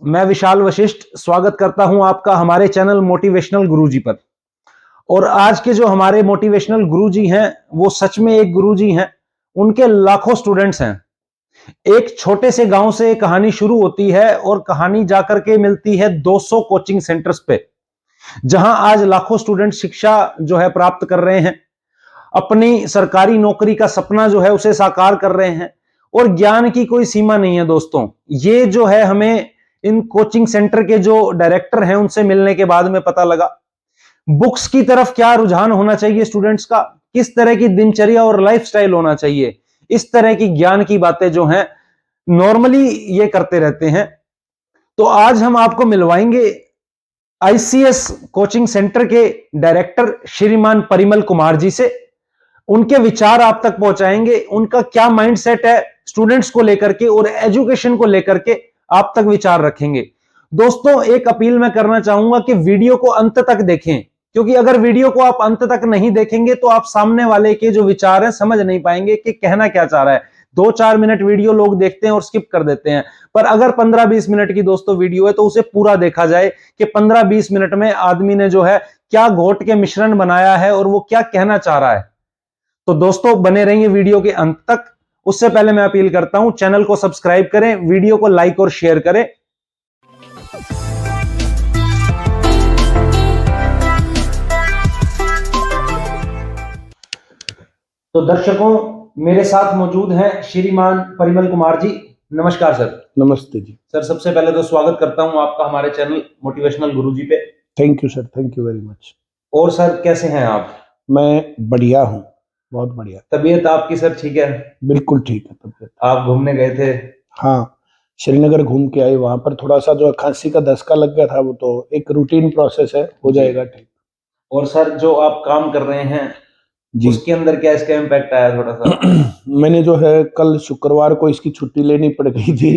मैं विशाल वशिष्ठ स्वागत करता हूं आपका हमारे चैनल मोटिवेशनल गुरुजी पर। और आज के जो हमारे मोटिवेशनल गुरुजी हैं वो सच में एक गुरुजी हैं। उनके लाखों स्टूडेंट्स हैं। एक छोटे से गांव से कहानी शुरू होती है और कहानी जाकर के मिलती है 200 कोचिंग सेंटर्स पे, जहां आज लाखों स्टूडेंट शिक्षा जो है प्राप्त कर रहे हैं, अपनी सरकारी नौकरी का सपना जो है उसे साकार कर रहे हैं। और ज्ञान की कोई सीमा नहीं है दोस्तों। ये जो है हमें इन कोचिंग सेंटर के जो डायरेक्टर हैं उनसे मिलने के बाद में पता लगा। बुक्स की तरफ क्या रुझान होना चाहिए स्टूडेंट्स का, किस तरह की दिनचर्या और लाइफस्टाइल होना चाहिए, इस तरह की ज्ञान की बातें जो हैं नॉर्मली ये करते रहते हैं। तो आज हम आपको मिलवाएंगे आईसीएस कोचिंग सेंटर के डायरेक्टर श्रीमान परिमल कुमार जी से। उनके विचार आप तक पहुंचाएंगे, उनका क्या माइंडसेट है स्टूडेंट्स को लेकर के और एजुकेशन को लेकर के आप तक विचार रखेंगे। दोस्तों, एक अपील मैं करना चाहूंगा कि वीडियो को अंत तक देखें, क्योंकि अगर वीडियो को आप अंत तक नहीं देखेंगे तो आप सामने वाले के जो विचार हैं समझ नहीं पाएंगे कि कहना क्या चाह रहा है। 2-4 मिनट वीडियो लोग देखते हैं और स्किप कर देते हैं, पर अगर 15-20 मिनट की दोस्तों वीडियो है तो उसे पूरा देखा जाए कि 15-20 मिनट में आदमी ने जो है क्या घोट के मिश्रण बनाया है और वो क्या कहना चाह रहा है। तो दोस्तों बने रहिए वीडियो के अंत तक। उससे पहले मैं अपील करता हूं, चैनल को सब्सक्राइब करें, वीडियो को लाइक और शेयर करें। तो दर्शकों, मेरे साथ मौजूद हैं श्रीमान परिमल कुमार जी। नमस्कार सर। नमस्ते जी सर, सबसे पहले तो स्वागत करता हूं आपका हमारे चैनल मोटिवेशनल गुरुजी पे। Thank you sir, thank you very much. और सर कैसे हैं आप? मैं बढ़िया हूँ, बहुत बढ़िया। तबीयत आपकी सर ठीक है? बिल्कुल ठीक है तबीयत। आप घूमने गए थे? हाँ, श्रीनगर घूम के आए। वहां पर थोड़ा सा जो खांसी का दस्का लग गया था, वो तो एक रूटीन प्रोसेस है, हो जाएगा ठीक। और सर जो आप काम कर रहे हैं जी, उसके अंदर क्या इसका इम्पैक्ट आया थोड़ा सा? मैंने जो है कल शुक्रवार को इसकी छुट्टी लेनी पड़ गई थी।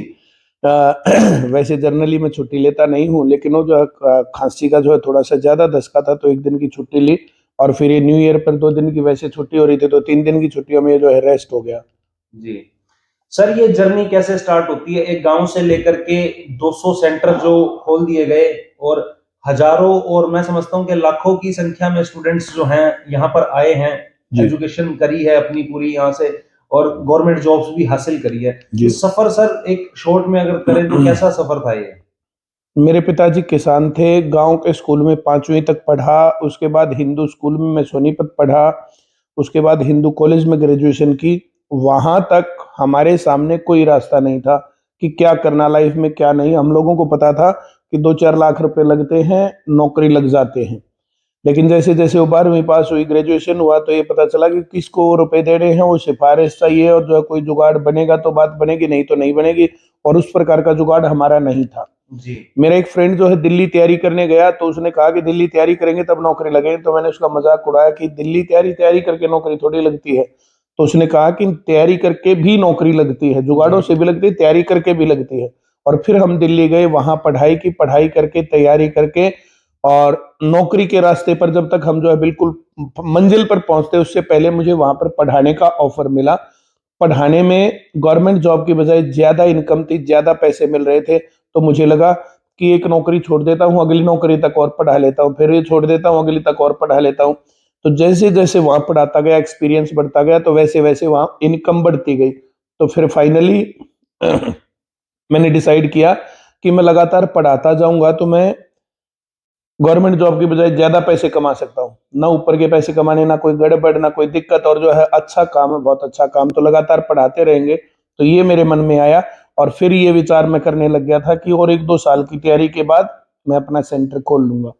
वैसे जनरली मैं छुट्टी लेता नहीं हूँ, लेकिन वो जो है खांसी का जो है थोड़ा सा ज्यादा दस्का था, तो 1 दिन की छुट्टी ली। और फिर ये न्यू ईयर पर 2 दिन की वैसे छुट्टी हो रही थी, तो 3 दिन की छुट्टियों में जो है रेस्ट हो गया। जी सर, ये जर्नी कैसे स्टार्ट होती है? एक गांव से लेकर के 200 सेंटर जो खोल दिए गए और हजारों और मैं समझता हूं कि लाखों की संख्या में स्टूडेंट्स जो हैं यहाँ पर आए हैं, एजुकेशन करी है अपनी पूरी यहाँ से और गवर्नमेंट जॉब्स भी हासिल करी है। इस सफर सर एक शॉर्ट में अगर करें तो कैसा सफर था ये? मेरे पिताजी किसान थे, गांव के स्कूल में 5वीं तक पढ़ा, उसके बाद हिंदू स्कूल में मैं सोनीपत पढ़ा, उसके बाद हिंदू कॉलेज में ग्रेजुएशन की। वहां तक हमारे सामने कोई रास्ता नहीं था कि क्या करना लाइफ में क्या नहीं। हम लोगों को पता था कि 2-4 लाख रुपए लगते हैं, नौकरी लग जाते हैं। लेकिन जैसे जैसे वो 12वीं पास हुई, ग्रेजुएशन हुआ, तो ये पता चला कि किसको वो रुपए दे रहे हैं, वो सिफारिश चाहिए, और जो है कोई जुगाड़ बनेगा तो बात बनेगी, नहीं तो नहीं बनेगी। और उस प्रकार का जुगाड़ हमारा नहीं था जी। मेरा एक फ्रेंड जो है दिल्ली तैयारी करने गया, तो उसने कहा कि दिल्ली तैयारी करेंगे तब नौकरी लगेगी। तो मैंने उसका मजाक उड़ाया कि दिल्ली तैयारी करके नौकरी थोड़ी लगती है। तो उसने कहा कि तैयारी करके भी नौकरी लगती है, जुगाड़ों से भी लगती है, तैयारी करके भी लगती है। और फिर हम दिल्ली गए, वहां पढ़ाई की, पढ़ाई करके तैयारी करके, और नौकरी के रास्ते पर जब तक हम जो है बिल्कुल मंजिल पर पहुंचते, उससे पहले मुझे वहां पर पढ़ाने का ऑफर मिला। पढ़ाने में गवर्नमेंट जॉब की बजाय ज्यादा इनकम थी, ज्यादा पैसे मिल रहे थे। तो मुझे लगा कि एक नौकरी छोड़ देता हूँ, अगली नौकरी तक और पढ़ा लेता हूँ, फिर ये छोड़ देता हूँ, अगली तक और पढ़ा लेता हूँ। तो जैसे जैसे वहां पढ़ाता गया, एक्सपीरियंस बढ़ता गया, तो वैसे वैसे वहां इनकम बढ़ती गई। तो फिर फाइनली मैंने डिसाइड किया कि मैं लगातार पढ़ाता जाऊंगा तो मैं गवर्नमेंट जॉब की बजाय ज्यादा पैसे कमा सकता हूँ। ना ऊपर के पैसे कमाने, ना कोई गड़बड़, ना कोई दिक्कत, और जो है अच्छा काम है, बहुत अच्छा काम, तो लगातार पढ़ाते रहेंगे। तो ये मेरे मन में आया, और फिर ये विचार मैं करने लग गया था कि और 1-2 साल की तैयारी के बाद मैं अपना सेंटर खोल लूंगा।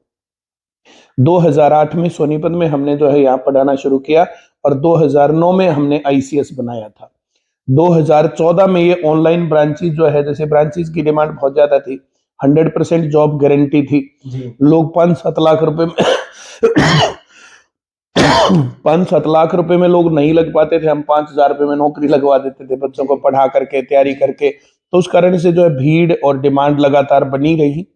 2008 में सोनीपत में हमने जो है यहाँ पढ़ाना शुरू किया, और 2009 में हमने आईसीएस बनाया था। 2014 में ये ऑनलाइन ब्रांचेस जो है, जैसे ब्रांचेस की डिमांड बहुत ज्यादा थी, 100% जॉब गारंटी थी जी। लोग 5-7 लाख रुपए में 5-7 लाख रुपए में लोग नहीं लग पाते थे, हम 5,000 रुपए में नौकरी लगवा देते थे बच्चों को पढ़ा करके, तैयारी करके। तो उस कारण से जो है भीड़ और डिमांड लगातार बनी रही।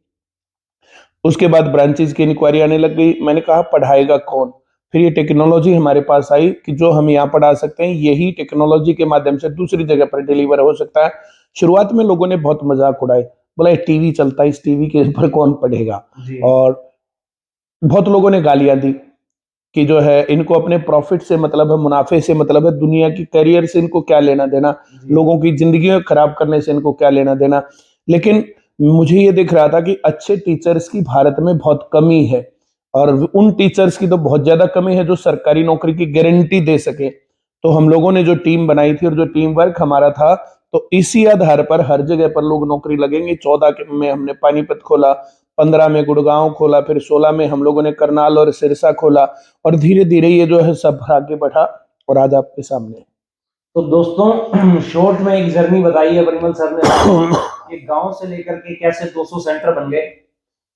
उसके बाद ब्रांचेस की इंक्वायरी आने लग गई। मैंने कहा पढ़ाएगा कौन? फिर ये टेक्नोलॉजी हमारे पास आई कि जो हम यहाँ पढ़ा सकते हैं यही टेक्नोलॉजी के माध्यम से दूसरी जगह पर डिलीवर हो सकता है। शुरुआत में लोगों ने बहुत मजाक उड़ाए, बोला ये टीवी चलता है, इस टीवी के ऊपर कौन पढ़ेगा। जी और बहुत लोगों ने गालियां दी कि जो है इनको अपने प्रॉफिट से मतलब है, मुनाफे से मतलब है, दुनिया की करियर से इनको क्या लेना देना, जी लोगों की जिंदगी खराब करने से इनको क्या लेना देना। लेकिन मुझे ये दिख रहा था कि अच्छे टीचर्स की भारत में बहुत कमी है और उन टीचर्स की तो बहुत ज्यादा कमी है जो सरकारी नौकरी की गारंटी दे सके। तो हम लोगों ने जो टीम बनाई थी और जो टीम वर्क हमारा था, तो इसी आधार पर हर जगह पर लोग नौकरी लगेंगे। 14 में हमने पानीपत खोला, 15 में गुड़गांव खोला, फिर 16 में हम लोगों ने करनाल और सिरसा खोला और धीरे धीरे ये जो है सब आगे बढ़ा और आज आपके सामने। तो दोस्तों शॉर्ट में एक जर्नी बताई है परिमल सर ने कि गांव से लेकर के कैसे 200 सेंटर बन गए,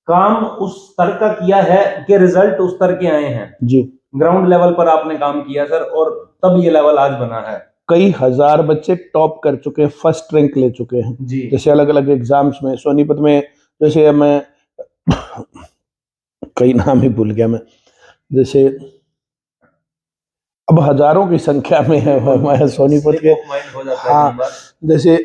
काम उस स्तर का किया है कि रिजल्ट उस स्तर के आए हैं। जी, ग्राउंड लेवल पर आपने काम किया सर और तब ये लेवल आज बना है। कई हजार बच्चे टॉप कर चुके हैं, फर्स्ट रैंक ले चुके हैं। जी जैसे अलग अलग एग्जाम्स में सोनीपत में, जैसे मैं कई नाम ही भूल गया मैं, जैसे अब हजारों की संख्या में है मैं सोनीपत के। हो जाता है हाँ, कई बार। जैसे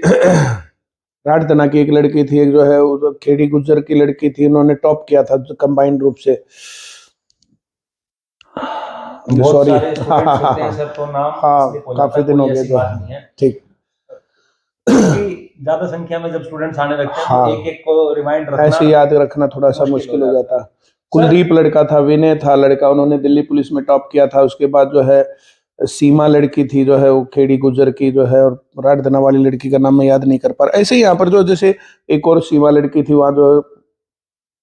राठतना की एक लड़की थी, एक जो है वो खेड़ी गुज्जर की लड़की थी, उन्होंने टॉप किया था कंबाइंड रूप से। बहुत सॉरी, सारे स्टूडेंट्स होते हैं सर, तो नाम हाँ स्लिप हो जाता काफी है, दिन हो कोई गए ऐसी तो। बात नहीं है। ठीक, क्योंकि ज्यादा संख्या में जब स्टूडेंट्स आने लगते हैं हाँ, तो एक एक को रिमाइंड रखना ऐसे याद रखना थोड़ा सा मुश्किल हो जाता है। कुलदीप लड़का था, विनय था लड़का, उन्होंने दिल्ली पुलिस में टॉप किया था। उसके बाद जो है सीमा लड़की थी जो है वो खेड़ी गुजर की जो है, और राठधना वाली लड़की का नाम मैं याद नहीं कर पा रहा। ऐसे ही यहाँ पर जो जैसे एक और सीमा लड़की थी, वहाँ जो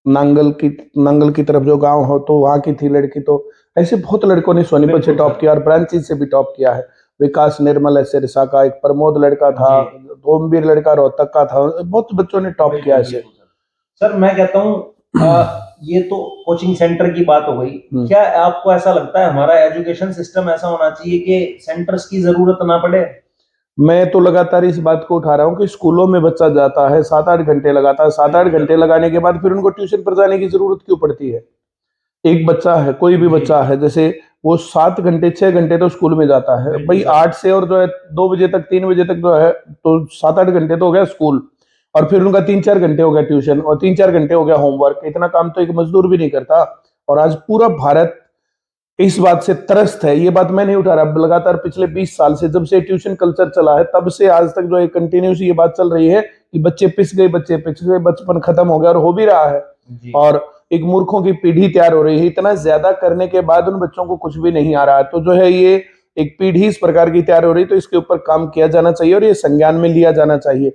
नांगल की तरफ जो गांव हो तो वहाँ की थी लड़की। तो ऐसे बहुत लड़कों ने सोनीपत से टॉप किया और ब्रांचेज से भी टॉप किया है। विकास निर्मल है सिरसा का, एक प्रमोद लड़का था, ओमवीर लड़का रोहतक का था, बहुत बच्चों ने टॉप किया ऐसे। सर मैं कहता हूँ ये तो कोचिंग सेंटर की बात हो गई, क्या आपको ऐसा लगता है हमारा एजुकेशन सिस्टम ऐसा होना चाहिए कि सेंटर्स की जरूरत ना पड़े? मैं तो लगातार इस बात को उठा रहा हूँ कि स्कूलों में बच्चा जाता है 7-8 घंटे लगाता है, 7-8 घंटे लगाने के बाद फिर उनको ट्यूशन पर जाने की जरूरत क्यों पड़ती है। एक बच्चा है, कोई भी बच्चा है, जैसे वो 7 घंटे 6 घंटे तो स्कूल में जाता है भाई, 8 से और जो है 2 बजे तक 3 बजे तक जो है, तो 7-8 घंटे तो हो गया स्कूल, और फिर उनका 3-4 घंटे हो गया ट्यूशन, और 3-4 घंटे हो गया होमवर्क। इतना काम तो एक मजदूर भी नहीं करता। और आज पूरा भारत इस बात से त्रस्त है। ये बात मैं नहीं उठा रहा, लगातार पिछले 20 साल से, जब से ट्यूशन कल्चर चला है तब से आज तक जो है कंटिन्यूस ये बात चल रही है कि बच्चे पिस गए, बचपन खत्म हो गया, और हो भी रहा है। और एक मूर्खों की पीढ़ी तैयार हो रही है। इतना ज्यादा करने के बाद उन बच्चों को कुछ भी नहीं आ रहा है, तो जो है ये एक पीढ़ी इस प्रकार की तैयार हो रही है। तो इसके ऊपर काम किया जाना चाहिए और ये संज्ञान में लिया जाना चाहिए।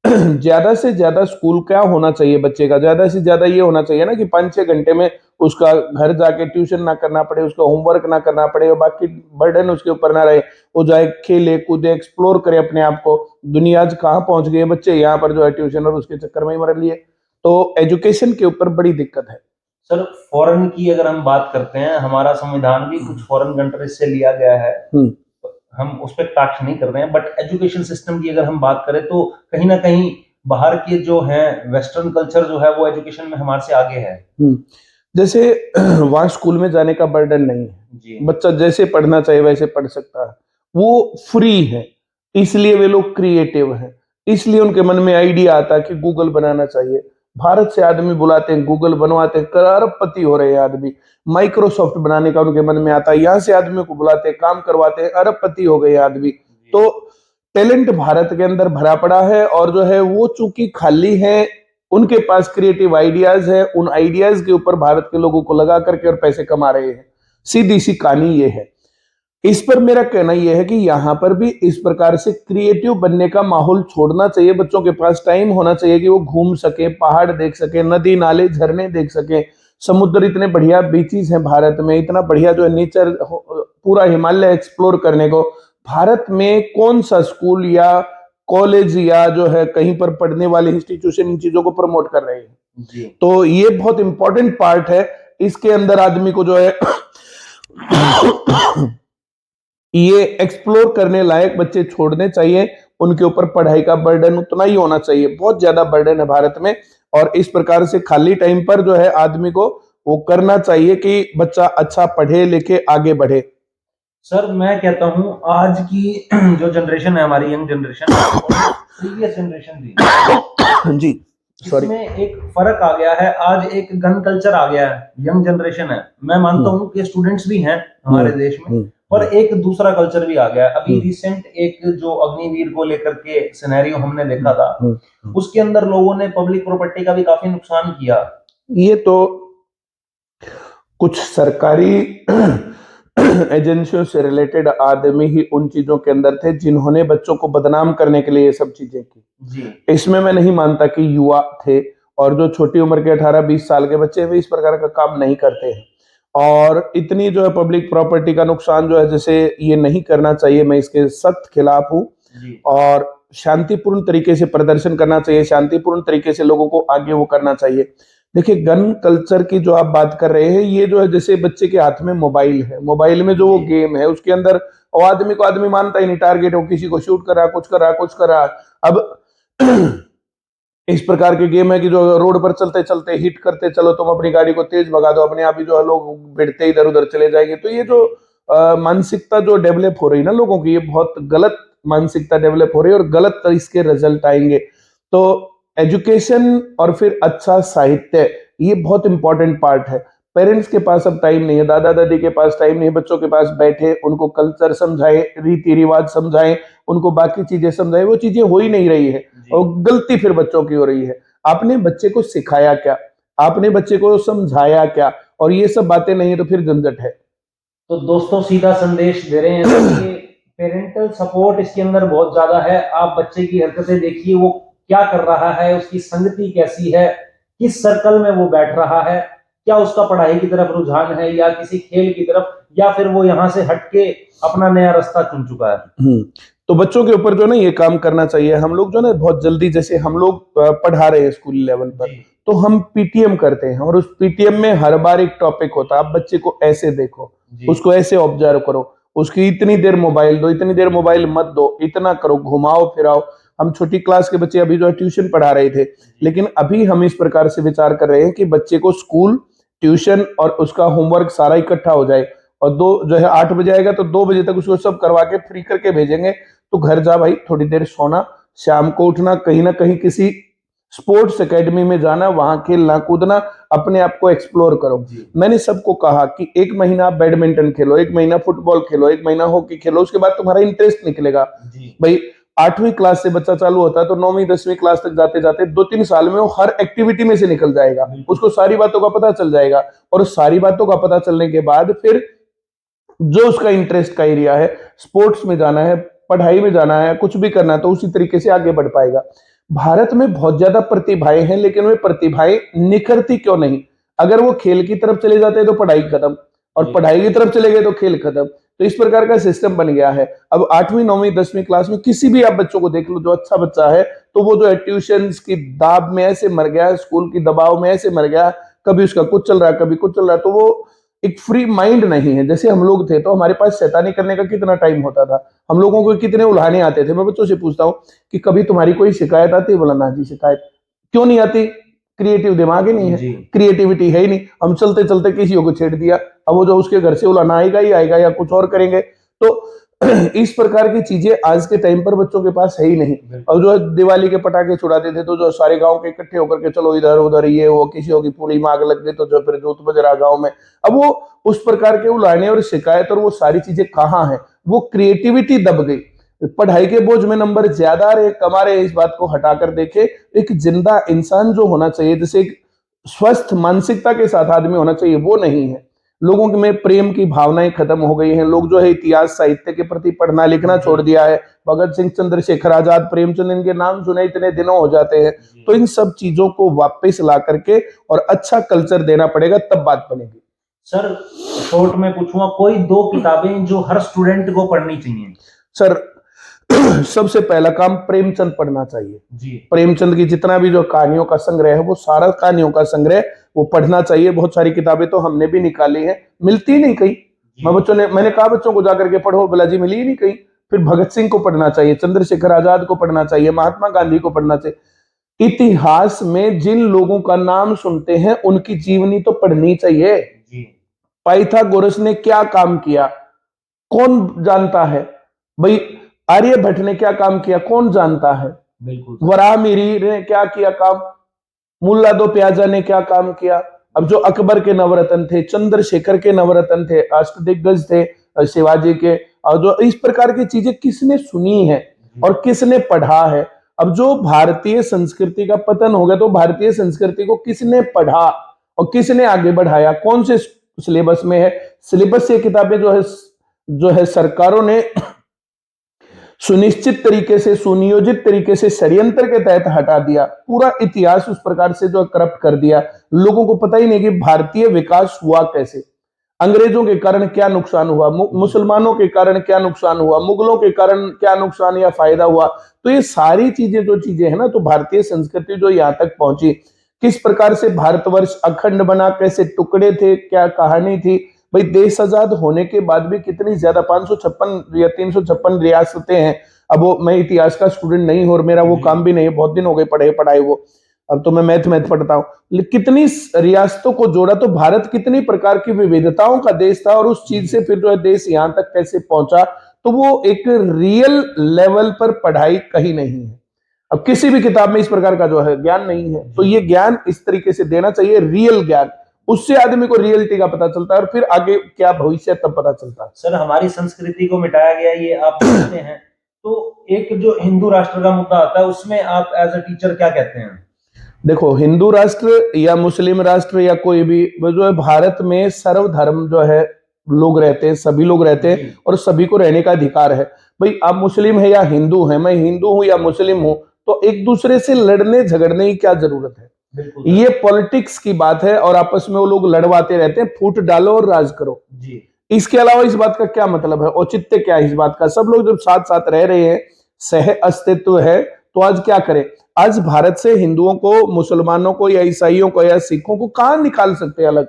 ज्यादा से ज्यादा स्कूल क्या होना चाहिए, बच्चे का ज्यादा से ज्यादा ये होना चाहिए ना कि 5-6 घंटे में उसका घर जाके ट्यूशन ना करना पड़े, उसका होमवर्क ना करना पड़े, और बाकी बर्डन उसके ऊपर ना रहे। वो जाए खेले कूदे, एक्सप्लोर करे अपने आप को। दुनिया आज कहाँ पहुंच गई है, बच्चे यहाँ पर जो है ट्यूशन और उसके चक्कर में ही मर लिए। तो एजुकेशन के ऊपर बड़ी दिक्कत है। सर फॉरेन की अगर हम बात करते हैं, हमारा संविधान भी कुछ फॉरेन कंट्रीज से लिया गया है, हम उस पर टाच नहीं कर रहे हैं, बट एजुकेशन सिस्टम की अगर हम बात करें तो कहीं ना कहीं बाहर के जो हैं वेस्टर्न कल्चर जो है वो एजुकेशन में हमारे से आगे है। जैसे वहां स्कूल में जाने का बर्डन नहीं है, बच्चा जैसे पढ़ना चाहिए वैसे पढ़ सकता है, वो फ्री है, इसलिए वे लोग क्रिएटिव हैं, इसलिए उनके मन में आइडिया आता है कि गूगल बनाना चाहिए। भारत से आदमी बुलाते हैं, गूगल बनवाते हैं, करोड़पति हो रहे हैं आदमी। माइक्रोसॉफ्ट बनाने का उनके मन में आता है, यहाँ से आदमी को बुलाते हैं, काम करवाते हैं, अरबपति हो गए आदमी। तो टैलेंट भारत के अंदर भरा पड़ा है, और जो है वो चूंकि खाली है, उनके पास क्रिएटिव आइडियाज है, उन आइडियाज के ऊपर भारत के लोगों को लगा करके और पैसे कमा रहे हैं। सीधी सी कहानी ये है। इस पर मेरा कहना यह है कि यहाँ पर भी इस प्रकार से क्रिएटिव बनने का माहौल छोड़ना चाहिए। बच्चों के पास टाइम होना चाहिए कि वो घूम सके, पहाड़ देख सके, नदी नाले झरने देख सके, समुद्र, इतने बढ़िया बीचेस हैं भारत में, इतना बढ़िया जो है नेचर, पूरा हिमालय एक्सप्लोर करने को। भारत में कौन सा स्कूल या कॉलेज या जो है कहीं पर पढ़ने वाले इंस्टीट्यूशन इन चीजों को प्रमोट कर रहे हैं? तो ये बहुत इंपॉर्टेंट पार्ट है। इसके अंदर आदमी को जो है ये एक्सप्लोर करने लायक बच्चे छोड़ने चाहिए। उनके ऊपर पढ़ाई का बर्डन उतना ही होना चाहिए, बहुत ज्यादा बर्डन है भारत में। और इस प्रकार से खाली टाइम पर जो है आदमी को वो करना चाहिए कि बच्चा अच्छा पढ़े लिखे आगे बढ़े। सर मैं कहता हूँ आज की जो जनरेशन है हमारी यंग जनरेशन और प्रीवियस जनरेशन थी जी सॉरी। इसमें एक फर्क आ गया है। आज एक गन कल्चर आ गया है, यंग जनरेशन है। मैं मानता हूँ कि स्टूडेंट्स भी हैं हमारे देश में, पर एक दूसरा कल्चर भी आ गया है। अभी रिसेंट एक जो अग्निवीर को लेकर के सिनेरियो हमने देखा था, उसके अंदर लोगों ने पब्लिक प्रॉपर्टी का भी काफी नुकसान किया। ये तो कुछ सरकारी एजेंसियों से रिलेटेड आदमी ही उन चीजों के अंदर थे जिन्होंने बच्चों को बदनाम करने के लिए ये सब चीजें की। जी इसमें मैं नहीं मानता कि युवा थे और जो छोटी उम्र के 18-20 साल के बच्चे वे इस प्रकार का काम नहीं करते हैं। और इतनी जो है पब्लिक प्रॉपर्टी का नुकसान जो है जैसे ये नहीं करना चाहिए, मैं इसके सख्त खिलाफ हूँ। और शांतिपूर्ण तरीके से प्रदर्शन करना चाहिए, शांतिपूर्ण तरीके से लोगों को आगे वो करना चाहिए। देखिए गन कल्चर की जो आप बात कर रहे हैं, ये जो है जैसे बच्चे के हाथ में मोबाइल है, मोबाइल में जो वो गेम है उसके अंदर वो आदमी को आदमी मानता ही नहीं, टारगेट हो किसी को शूट करा, कुछ करा, कुछ करा। अब इस प्रकार के गेम है कि जो रोड पर चलते चलते हिट करते चलो, तुम अपनी गाड़ी को तेज भगा दो, अपने आप ही जो है लोग भिड़ते इधर उधर चले जाएंगे। तो ये जो मानसिकता जो डेवलप हो रही है ना लोगों की, ये बहुत गलत मानसिकता डेवलप हो रही है और गलत इसके रिजल्ट आएंगे। तो एजुकेशन और फिर अच्छा साहित्य ये बहुत इंपॉर्टेंट पार्ट है। पेरेंट्स के पास अब टाइम नहीं है, दादा दादी के पास टाइम नहीं है, बच्चों के पास बैठे उनको कल्चर समझाए, रीति रिवाज समझाए, उनको बाकी चीजें समझाए, वो चीजें हो ही नहीं रही है और गलती फिर बच्चों की हो रही है। आपने बच्चे को सिखाया क्या, आपने बच्चे को समझाया क्या, और ये सब बातें नहीं है तो फिर झंझट है। तो दोस्तों सीधा संदेश दे रहे हैं कि पेरेंटल सपोर्ट इसके अंदर बहुत ज्यादा है। आप बच्चे की हरकतें देखिए, वो क्या कर रहा है, उसकी संगति कैसी है, किस सर्कल में वो बैठ रहा है, क्या उसका पढ़ाई की तरफ रुझान है या किसी खेल की तरफ, या फिर वो यहाँ से हटके अपना नया रास्ता चुन चुका है। तो बच्चों के ऊपर जो ना ये काम करना चाहिए। हम लोग जो ना बहुत जल्दी, जैसे हम लोग पढ़ा रहे हैं स्कूल लेवल पर, तो हम पीटीएम करते हैं और उस पीटीएम में हर बार एक टॉपिक होता है, आप बच्चे को ऐसे देखो, उसको ऐसे ऑब्जर्व करो, उसकी इतनी देर मोबाइल दो, इतनी देर मोबाइल मत दो, इतना करो, घुमाओ फिराओ। हम छोटी क्लास के बच्चे अभी जो है ट्यूशन पढ़ा रहे थे, लेकिन अभी हम इस प्रकार से विचार कर रहे हैं कि बच्चे को स्कूल, ट्यूशन और उसका होमवर्क सारा इकट्ठा हो जाए और दो जो है 8 बजे आएगा तो 2 बजे तक उसको सब करवा के फ्री करके भेजेंगे। तो घर जा भाई, थोड़ी देर सोना, शाम को उठना, कहीं ना कहीं किसी स्पोर्ट्स एकेडमी में जाना, वहां खेलना कूदना, अपने आप को एक्सप्लोर करो। मैंने सबको कहा कि 1 महीना आप बैडमिंटन खेलो, 1 महीना फुटबॉल खेलो, 1 महीना हॉकी खेलो, उसके बाद तुम्हारा इंटरेस्ट निकलेगा। भाई 8वीं क्लास से बच्चा चालू होता है तो 9वीं 10वीं क्लास तक जाते जाते 2-3 साल में वो हर एक्टिविटी में से निकल जाएगा, उसको सारी बातों का पता चल जाएगा। और सारी बातों का पता चलने के बाद फिर जो उसका इंटरेस्ट का एरिया है, स्पोर्ट्स में जाना है, पढ़ाई में जाना है, कुछ भी करना है, तो उसी तरीके से आगे बढ़ पाएगा। भारत में बहुत ज्यादा प्रतिभाएं हैं, लेकिन वे प्रतिभाएं निखरती क्यों नहीं? अगर वो खेल की तरफ चले जाते हैं तो पढ़ाई खत्म, और पढ़ाई की तरफ चले गए तो खेल खत्म। तो इस प्रकार का सिस्टम बन गया है। अब 8वीं 9वीं 10वीं क्लास में किसी भी आप बच्चों को देख लो, जो अच्छा बच्चा है तो वो जो है ट्यूशन की दाब में ऐसे मर गया है, स्कूल की दबाव में ऐसे मर गया, कभी उसका कुछ चल रहा है, कभी कुछ चल रहा है। तो वो एक फ्री माइंड नहीं है। जैसे हम लोग थे तो हमारे पास शैतानी करने का कितना टाइम होता था, हम लोगों को कितने उल्हाने आते थे। मैं बच्चों से पूछता हूँ कि कभी तुम्हारी कोई शिकायत आती है? बोला ना जी, शिकायत क्यों नहीं आती? क्रिएटिव दिमाग ही नहीं है, क्रिएटिविटी है ही नहीं। हम चलते चलते किसी को छेड़ दिया, अब वो जो उसके घर से उलाना आएगा ही आएगा या कुछ और करेंगे। तो इस प्रकार की चीजें आज के टाइम पर बच्चों के पास है ही नहीं। और जो है दिवाली के पटाखे छुड़ाते थे तो जो सारे गांव के इकट्ठे होकर के चलो इधर उधर, ये वो, किसी की पूरी मांग लग गई तो जो फिर जूत बज रहा गाँव में। अब वो उस प्रकार के उलाने और शिकायत और वो सारी चीजें कहाँ है? वो क्रिएटिविटी दब गई। पढ़ाई के बोझ में नंबर ज्यादा आ रहे, कमा रहे, इस बात को हटाकर देखे एक जिंदा इंसान जो होना चाहिए, जैसे एक स्वस्थ मानसिकता के साथ आदमी होना चाहिए, वो नहीं है। लोगों में प्रेम की भावनाएं खत्म हो गई हैं। लोग जो है इतिहास साहित्य के प्रति पढ़ना लिखना छोड़ दिया है। भगत सिंह, चंद्रशेखर आजाद, प्रेमचंद, इनके नाम सुने इतने दिनों हो जाते हैं। तो इन सब चीजों को वापस ला करके और अच्छा कल्चर देना पड़ेगा, तब बात बनेगी। सर शॉर्ट में पूछूंगा, कोई 2 किताबें जो हर स्टूडेंट को पढ़नी चाहिए? सर सबसे पहला काम प्रेमचंद पढ़ना चाहिए जी। प्रेमचंद की जितना भी जो कहानियों का संग्रह है, वो सारा कहानियों का संग्रह वो पढ़ना चाहिए। बहुत सारी किताबें तो हमने भी निकाली हैं, मिलती नहीं कहीं। मैंने कहा बच्चों को जाकर के पढ़ो, बोला जी मिली ही नहीं कहीं। फिर भगत सिंह को पढ़ना चाहिए, चंद्रशेखर आजाद को पढ़ना चाहिए, महात्मा गांधी को पढ़ना चाहिए। इतिहास में जिन लोगों का नाम सुनते हैं उनकी जीवनी तो पढ़नी चाहिए। जी। पाइथागोरस ने क्या काम किया कौन जानता है? भाई आर्यभट्ट ने क्या काम किया कौन जानता है? बिल्कुल। वराहमिहिर ने क्या किया काम? मुल्ला दो प्याजा ने क्या काम किया? अब जो अकबर के नवरत्न थे, चंद्रशेखर के नवरत्न थे, अष्टदिग्गज थे शिवाजी के, और जो इस प्रकार की चीजें किसने सुनी है और किसने पढ़ा है? अब जो भारतीय संस्कृति का पतन हो गया तो भारतीय संस्कृति को किसने पढ़ा और किसने आगे बढ़ाया? कौन से सिलेबस में है? सिलेबस से किताबें जो है सरकारों ने सुनिश्चित तरीके से, सुनियोजित तरीके से, षड्यंत्र के तहत हटा दिया। पूरा इतिहास उस प्रकार से जो करप्ट कर दिया, लोगों को पता ही नहीं कि भारतीय विकास हुआ कैसे, अंग्रेजों के कारण क्या नुकसान हुआ, मुसलमानों के कारण क्या नुकसान हुआ, मुगलों के कारण क्या नुकसान या फायदा हुआ। तो ये सारी चीजें जो चीजें है ना, तो भारतीय संस्कृति जो यहाँ तक पहुंची, किस प्रकार से भारतवर्ष अखंड बना, कैसे टुकड़े थे, क्या कहानी थी। भाई देश आजाद होने के बाद भी कितनी ज्यादा 556 या 356 रियासतें हैं। अब वो मैं इतिहास का स्टूडेंट नहीं हूं और मेरा वो काम भी नहीं है, बहुत दिन हो गए पढ़ाए वो। अब तो मैं मैथ पढ़ता हूँ। कितनी रियासतों को जोड़ा, तो भारत कितनी प्रकार की विविधताओं का देश था और उस चीज से फिर जो है देश यहाँ तक कैसे पहुंचा, तो वो एक रियल लेवल पर पढ़ाई कहीं नहीं है। अब किसी भी किताब में इस प्रकार का जो है ज्ञान नहीं है, तो ये ज्ञान इस तरीके से देना चाहिए, रियल ज्ञान। उससे आदमी को रियलिटी का पता चलता है और फिर आगे क्या भविष्य तब पता चलता है। सर हमारी संस्कृति को मिटाया गया ये आप कहते हैं, तो एक जो हिंदू राष्ट्र का मुद्दा आता है उसमें आप एज अ टीचर क्या कहते हैं? देखो, हिंदू राष्ट्र या मुस्लिम राष्ट्र या कोई भी जो है, भारत में सर्वधर्म जो है लोग रहते हैं, सभी लोग रहते हैं और सभी को रहने का अधिकार है। भाई आप मुस्लिम है या हिंदू है, मैं हिंदू हूं या मुस्लिम हूं, तो एक दूसरे से लड़ने झगड़ने की क्या जरूरत है? ये पॉलिटिक्स की बात है और आपस में वो लोग लड़वाते रहते हैं, फूट डालो और राज करो जी। इसके अलावा इस बात का क्या मतलब है? औचित्य क्या है इस बात का? सब लोग जब साथ साथ रह रहे हैं, सह अस्तित्व है, तो आज क्या करें? आज भारत से हिंदुओं को, मुसलमानों को या ईसाइयों को या सिखों को कहां निकाल सकते हैं अलग?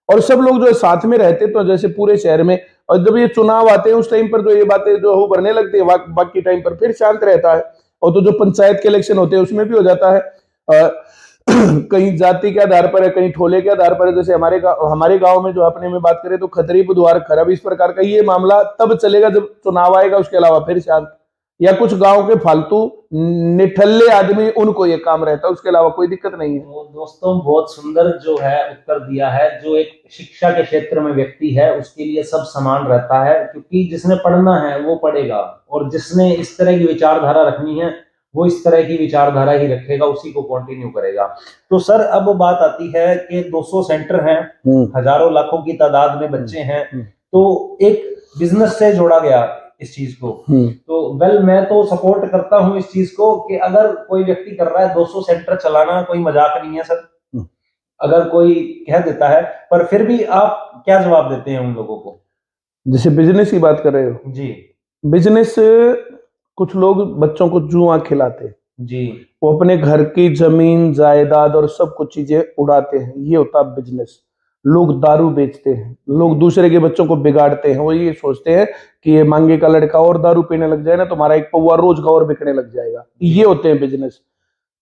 और सब लोग जो है साथ में रहते, तो जैसे पूरे शहर में, और जब ये चुनाव आते हैं उस टाइम पर जो ये बातें जो हो बढ़ने लगती है, बाकी टाइम पर फिर शांत रहता है। और तो जो पंचायत के इलेक्शन होते हैं उसमें भी हो जाता है, कहीं जाति के आधार पर है, कहीं ठोले के आधार पर है। जैसे हमारे गांव में जो अपने में बात करें तो खतरी बुधवार खराब, इस प्रकार का ये मामला तब चलेगा जब चुनाव आएगा, उसके अलावा फिर शांत। या कुछ गांव के फालतू निठल्ले आदमी, उनको ये काम रहता है, उसके अलावा कोई दिक्कत नहीं है। तो दोस्तों बहुत सुंदर जो है उत्तर दिया है। जो एक शिक्षा के क्षेत्र में व्यक्ति है उसके लिए सब समान रहता है, क्योंकि जिसने पढ़ना है वो पढ़ेगा और जिसने इस तरह की विचारधारा रखनी है वो इस तरह की विचारधारा ही रखेगा, उसी को कंटिन्यू करेगा। तो सर अब बात आती है कि 200 सेंटर हैं, हजारों लाखों की तादाद में बच्चे हैं, तो एक बिजनेस से जोड़ा गया इस चीज को, तो मैं तो सपोर्ट करता हूं इस चीज को कि अगर कोई व्यक्ति कर रहा है 200 सेंटर चलाना कोई मजाक नहीं है सर, अगर कोई कह देता है, पर फिर भी आप क्या जवाब देते हैं उन लोगों को? जैसे बिजनेस की बात कर रहे हो जी, बिजनेस, कुछ लोग बच्चों को जुआ खिलाते जी, वो अपने घर की जमीन जायदाद और सब कुछ चीजें उड़ाते हैं, ये होता है बिजनेस। लोग दारू बेचते हैं, लोग दूसरे के बच्चों को बिगाड़ते हैं, वो ये सोचते हैं कि ये मांगे का लड़का और दारू पीने लग जाए ना, तुम्हारा एक पौवा रोज का और बिकने लग जाएगा। ये होते हैं बिजनेस।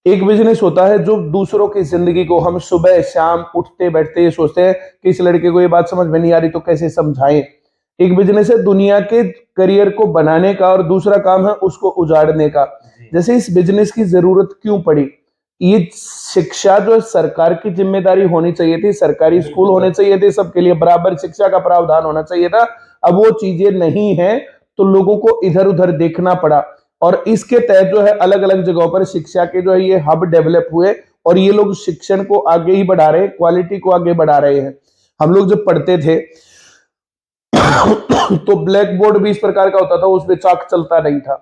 एक बिजनेस होता है जो दूसरों की जिंदगी को, हम सुबह शाम उठते बैठते ये सोचते हैं कि इस लड़के को ये बात समझ में नहीं आ रही तो कैसे समझाएं। एक बिजनेस है दुनिया के करियर को बनाने का और दूसरा काम है उसको उजाड़ने का। जैसे इस बिजनेस की जरूरत क्यों पड़ी? ये शिक्षा जो सरकार की जिम्मेदारी होनी चाहिए थी, सरकारी स्कूल होने चाहिए थे, सबके लिए बराबर शिक्षा का प्रावधान होना चाहिए था। अब वो चीजें नहीं है तो लोगों को इधर उधर देखना पड़ा और इसके तहत जो है अलग अलग जगहों पर शिक्षा के जो है ये हब डेवलप हुए और ये लोग शिक्षण को आगे ही बढ़ा रहे हैं, क्वालिटी को आगे बढ़ा रहे हैं। हम लोग जब पढ़ते थे तो ब्लैक बोर्ड भी इस प्रकार का होता था, उसमें चाक चलता नहीं था।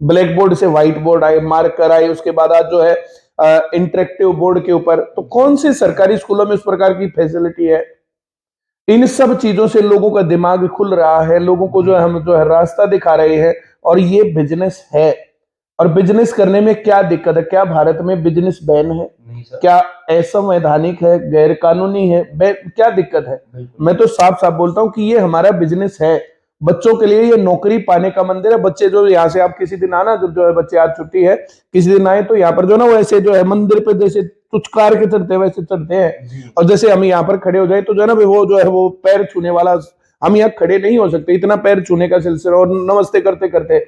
ब्लैक बोर्ड से व्हाइट बोर्ड आए, मार्कर आए, उसके बाद आज जो है इंटरेक्टिव बोर्ड के ऊपर। तो कौन से सरकारी स्कूलों में उस प्रकार की फैसिलिटी है? इन सब चीजों से लोगों का दिमाग खुल रहा है, लोगों को जो है हम जो है रास्ता दिखा रहे हैं और ये बिजनेस है। और बिजनेस करने में क्या दिक्कत है? क्या भारत में बिजनेस बैन है? क्या असंवैधानिक है, गैर कानूनी है? क्या दिक्कत है? मैं तो साफ साफ बोलता हूं कि ये हमारा बिजनेस है। बच्चों के लिए ये नौकरी पाने का मंदिर है। बच्चे जो यहाँ से आप किसी दिन आना, जब जो है बच्चे आज छुट्टी है, किसी दिन आए तो यहाँ पर जो ना वैसे जो है मंदिर पे जैसे तुचकार के चढ़ते हैं वैसे चढ़ते हैं। और जैसे हम यहाँ पर खड़े हो जाए तो जो है ना वो जो है वो पैर छूने वाला, हम यहाँ खड़े नहीं हो सकते, इतना पैर छूने का सिलसिला। और नमस्ते करते करते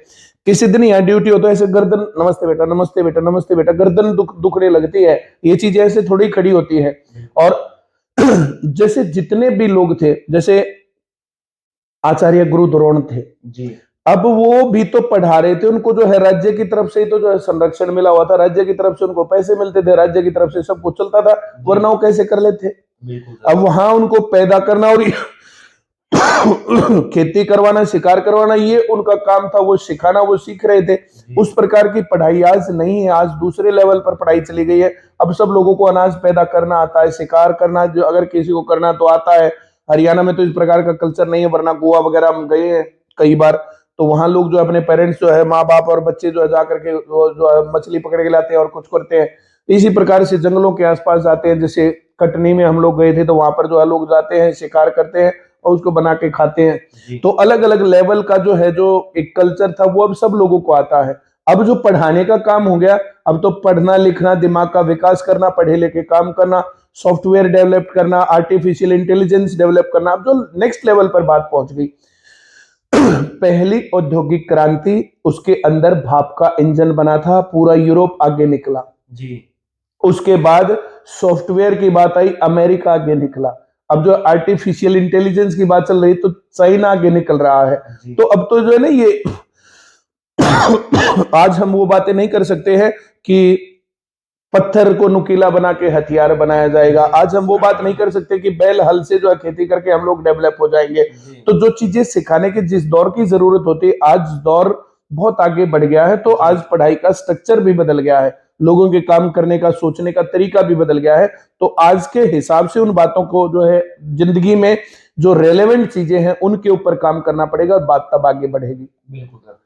किसी दिन यहाँ ड्यूटी होता है ऐसे गर्दन, नमस्ते बेटा, नमस्ते बेटा, नमस्ते बेटा, गर्दन दुखने लगती है। ये चीजें ऐसे थोड़ी खड़ी होती है। और जैसे जितने भी लोग थे, जैसे आचार्य गुरु द्रोण थे जी, अब वो भी तो पढ़ा रहे थे, उनको जो है राज्य की तरफ से ही तो जो है संरक्षण मिला हुआ था, राज्य की तरफ से उनको पैसे मिलते थे, राज्य की तरफ से सब कुछ चलता था, वरना वो कैसे कर लेते। अब वहां उनको पैदा करना और खेती करवाना, शिकार करवाना, ये उनका काम था, वो सिखाना, वो सीख रहे थे। उस प्रकार की पढ़ाई आज नहीं है, आज दूसरे लेवल पर पढ़ाई चली गई है। अब सब लोगों को अनाज पैदा करना आता है, शिकार करना जो अगर किसी को करना तो आता है। हरियाणा में तो इस प्रकार का कल्चर नहीं है, वरना गोवा वगैरह हम गए हैं कई बार, तो वहां लोग जो अपने पेरेंट्स जो है, माँ बाप और बच्चे जो है जाकर के जो है मछली पकड़ के लाते हैं और कुछ करते हैं। इसी प्रकार से जंगलों के आसपास जाते हैं, जैसे कटनी में हम लोग गए थे तो वहां पर जो है लोग जाते हैं, शिकार करते हैं और उसको बना के खाते हैं। तो अलग अलग लेवल का जो है जो एक कल्चर था वो अब सब लोगों को आता है। अब जो पढ़ाने का काम हो गया, अब तो पढ़ना लिखना, दिमाग का विकास करना, पढ़े लिखे काम करना, सॉफ्टवेयर डेवलप करना, आर्टिफिशियल इंटेलिजेंस डेवलप करना, अब जो नेक्स्ट लेवल पर बात पहुंच गई। पहली औद्योगिक क्रांति, उसके अंदर भाप का इंजन बना था, पूरा यूरोप आगे निकला जी। उसके बाद सॉफ्टवेयर की बात आई, अमेरिका आगे निकला। अब जो आर्टिफिशियल इंटेलिजेंस की बात चल रही तो चाइना आगे निकल रहा है। तो अब तो जो है ना ये आज हम वो बातें नहीं कर सकते हैं कि पत्थर को नुकीला बना के हथियार बनाया जाएगा। आज हम वो बात नहीं कर सकते कि बैल हल से जो है खेती करके हम लोग डेवलप हो जाएंगे। तो जो चीजें सिखाने की जिस दौर की जरूरत होती है, आज दौर बहुत आगे बढ़ गया है। तो आज पढ़ाई का स्ट्रक्चर भी बदल गया है, लोगों के काम करने का, सोचने का तरीका भी बदल गया है। तो आज के हिसाब से उन बातों को जो है जिंदगी में जो रेलेवेंट चीजें हैं उनके ऊपर काम करना पड़ेगा और बात तब आगे बढ़ेगी। बिल्कुल सर।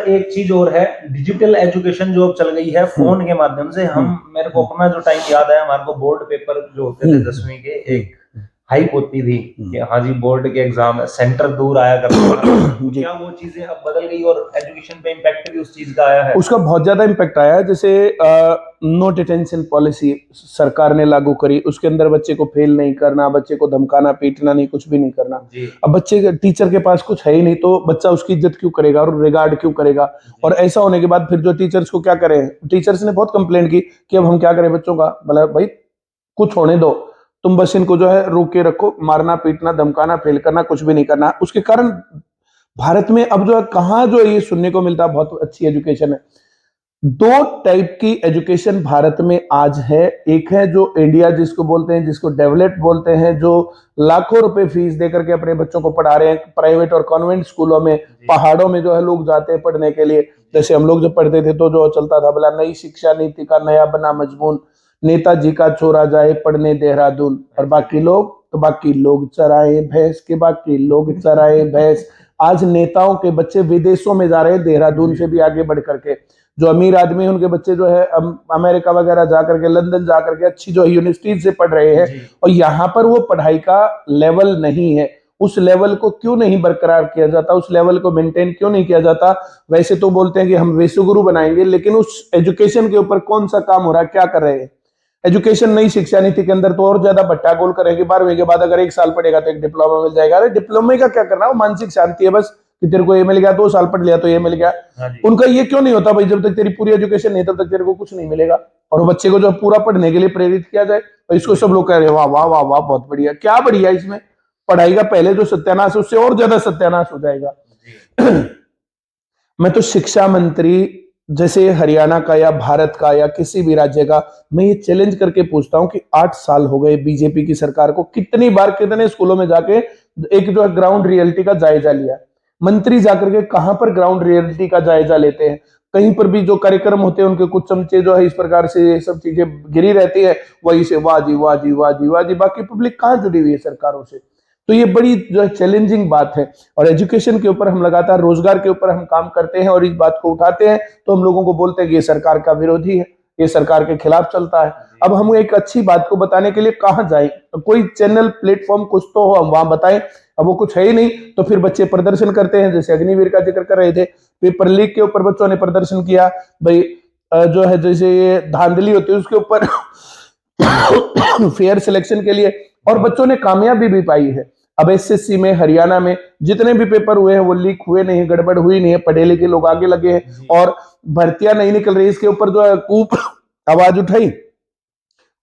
एक चीज और है, डिजिटल एजुकेशन जो अब चल गई है फोन के माध्यम से। हम मेरे को अपना जो टाइम याद है, हमारे को बोर्ड पेपर जो होते थे 10वीं के, एक हाइप होती थी कि हाँ जी बोर्ड के एग्जाम है, सेंटर दूर आया करता था। क्या वो चीजें अब बदल गई और एजुकेशन पे इम्पैक्ट भी उस चीज का आया है? उसका बहुत ज्यादा इम्पैक्ट आया है। जैसे नो डिटेंशन पॉलिसी सरकार ने लागू करी, उसके अंदर बच्चे को फेल नहीं करना, बच्चे को धमकाना पीटना नहीं, कुछ भी नहीं करना। अब बच्चे टीचर के पास कुछ है ही नहीं तो बच्चा उसकी इज्जत क्यों करेगा और रिगार्ड क्यों करेगा। और ऐसा होने के बाद फिर जो टीचर्स को क्या करें, टीचर्स ने बहुत कंप्लेंट की कि अब हम क्या करें बच्चों का, बोला भाई कुछ होने दो, तुम बस इनको जो है रोक के रखो, मारना पीटना धमकाना फेल करना कुछ भी नहीं करना। उसके कारण भारत में अब जो है कहाँ जो है ये सुनने को मिलता है बहुत अच्छी एजुकेशन है। दो टाइप की एजुकेशन भारत में आज है। एक है जो इंडिया जिसको बोलते हैं, जिसको डेवलप्ड बोलते हैं, जो लाखों रुपए फीस देकर के अपने बच्चों को पढ़ा रहे हैं प्राइवेट और कॉन्वेंट स्कूलों में। पहाड़ों में जो है लोग जाते हैं पढ़ने के लिए। जैसे हम लोग जब पढ़ते थे तो जो चलता था बोला, नई शिक्षा नीति का नया बना मजमून, नेताजी का छोरा जाए पढ़ने देहरादून, और बाकी लोग तो बाकी लोग चराए भैंस के, बाकी लोग चराए भैंस। आज नेताओं के बच्चे विदेशों में जा रहे हैं, देहरादून से भी आगे बढ़ करके। जो अमीर आदमी है उनके बच्चे जो है अमेरिका वगैरह जाकर के, लंदन जाकर के अच्छी जो यूनिवर्सिटीज से पढ़ रहे हैं। और यहाँ पर वो पढ़ाई का लेवल नहीं है। उस लेवल को क्यों नहीं बरकरार किया जाता, उस लेवल को मेंटेन क्यों नहीं किया जाता। वैसे तो बोलते हैं कि हम विश्वगुरु बनाएंगे, लेकिन उस एजुकेशन के ऊपर कौन सा काम हो रहा है, क्या कर रहे हैं। एजुकेशन नई शिक्षा नीति के अंदर तो और ज्यादा भट्टा गोल करेंगे। 12वीं के बाद अगर 1 साल पढ़ेगा तो एक डिप्लोमा मिल जाएगा। अरे डिप्लोमे का क्या करना है, वो मानसिक शांति है बस कि तेरे को ये मिल गया, 2 साल पढ़ लिया तो ये मिल गया। उनका ये क्यों नहीं होता भाई, जब तक तेरी पूरी एजुकेशन नहीं तब तक तेरे को कुछ नहीं मिलेगा। और बच्चे को जो पूरा पढ़ने के लिए प्रेरित किया जाए, तो इसको सब लोग कह रहे हैं वाह वाह वाह वाह बहुत बढ़िया। क्या बढ़िया इसमें, पढ़ाई का पहले जो सत्यानाश है उससे और ज्यादा सत्यानाश हो जाएगा। मैं तो शिक्षा मंत्री जैसे हरियाणा का या भारत का या किसी भी राज्य का, मैं ये चैलेंज करके पूछता हूं कि 8 साल हो गए बीजेपी की सरकार को, कितनी बार कितने स्कूलों में जाके एक जो है ग्राउंड रियलिटी का जायजा लिया। मंत्री जाकर के कहां पर ग्राउंड रियलिटी का जायजा लेते हैं। कहीं पर भी जो कार्यक्रम होते हैं उनके कुछ चमचे जो है इस प्रकार से ये सब चीजें गिरी रहती है, वही से वाह जी वाह जी वाह जी वाह जी, बाकी पब्लिक कहां जुड़ी हुई है सरकारों से। तो ये बड़ी जो है चैलेंजिंग बात है। और एजुकेशन के ऊपर हम लगातार, रोजगार के ऊपर हम काम करते हैं और इस बात को उठाते हैं तो हम लोगों को बोलते हैं कि ये सरकार का विरोधी है। ये सरकार के खिलाफ चलता है। अब हम एक अच्छी बात को बताने के लिए कहाँ जाएं? तो कोई चैनल प्लेटफॉर्म कुछ तो हो, हम वहां बताएं। अब वो कुछ है ही नहीं, तो फिर बच्चे प्रदर्शन करते हैं, जैसे अग्निवीर का जिक्र कर रहे थे, पेपर लीक के ऊपर बच्चों ने प्रदर्शन किया भाई। जो है जैसे ये धांधली होती है उसके ऊपर फेयर सिलेक्शन के लिए, और बच्चों ने कामयाबी भी पाई है। अब एसएससी में हरियाणा में जितने भी पेपर हुए हैं वो लीक हुए नहीं, गड़बड़ हुई नहीं है, पढ़े लिखे लोग आगे लगे हैं और भर्तियां नहीं निकल रही। इसके ऊपर जो है खूब आवाज उठाई